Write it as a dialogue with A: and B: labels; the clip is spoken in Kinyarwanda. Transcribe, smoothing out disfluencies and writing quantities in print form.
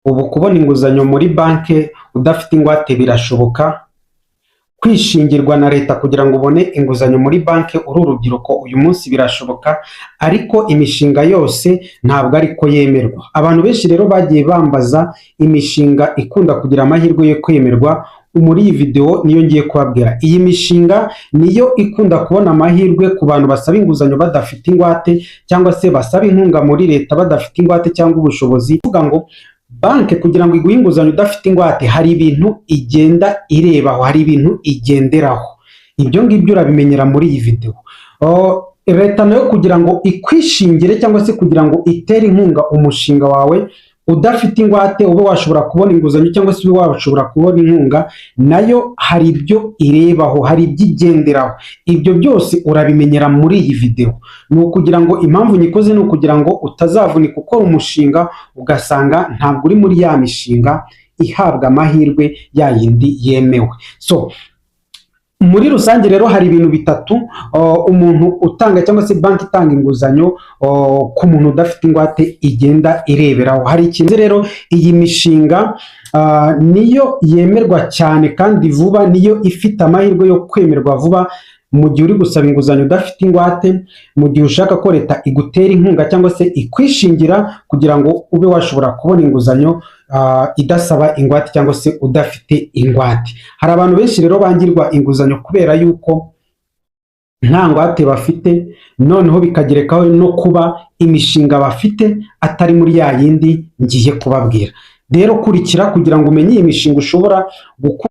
A: Ubu kubona inguzanyo muri banki udafite ingwate birashoboka. Kwishingirwa na leta kugira ngo ubone inguzanyo muri banki uri urubyiruko uyu munsi birashoboka, ariko imishinga yose ntabwo ariko yemerwa. Abantu benshi rero bagiye bambaza imishinga ikunda kugira amahirwe yo kwemerwa. Muri iyi video niyo ngiye kubabwira. Iyi mishinga niyo ikunda kubona amahirwe ku bantu basaba inguzanyo badafite ingwate, cyangwa se basaba inkunga muri leta badafite ingwate cyangwa ubushobozi. Kuvuga ngo banki kugira ngo iguhe inguzanyo udafite ingwate, hari ibintu igenda irebaho, hari ibintu igenderaho. Ibyo ngibyo urabimenyera muri iyi video. Leta nayo kugira ngo ikwishingire cyangwa se kugira ngo itere inkunga umushinga wawe udafite ingwate, ube washobora kubona inguzanyo cyangwa se ube washobora kubona inkunga, nayo hari ibyo irebaho, hari ibyo igenderaho. Ibyo byose urabimenyera muri iyi video. Ni ukugira ngo impamvu nyikoze ni ukugira ngo utazavunika ukora umushinga ugasanga ntabwo uri muri ya mishinga ihabwa amahirwe ya yindi yemewe. So muri rusange rero hari ibintu bitatu umuntu utanga cyangwa se banki itanga inguzanyo ku muntu udafite ingwate igenda ireberaho. Hari ikintu rero, iyi mishinga niyo yemerwa cyane kandi vuba, niyo ifite amahirwe yo kwemerwa vuba mu gihe uri gusaba inguzanyo udafite ingwate, mu gihe ushaka ko leta igutera inkunga cyangwa se ikwishingira kugira ngo ube washobora kubona inguzanyo idasaba ingwate cyangwa se udafite ingwate. Hari abantu benshi rero bangirwa inguzanyo kubera yuko nta ngwate bafite, noneho bikagerekaho no kuba imishinga bafite atari muri ya yindi ngiye kubabwira. Rero kurikira kugira ngo umenye iyi mishinga ushobora gukora.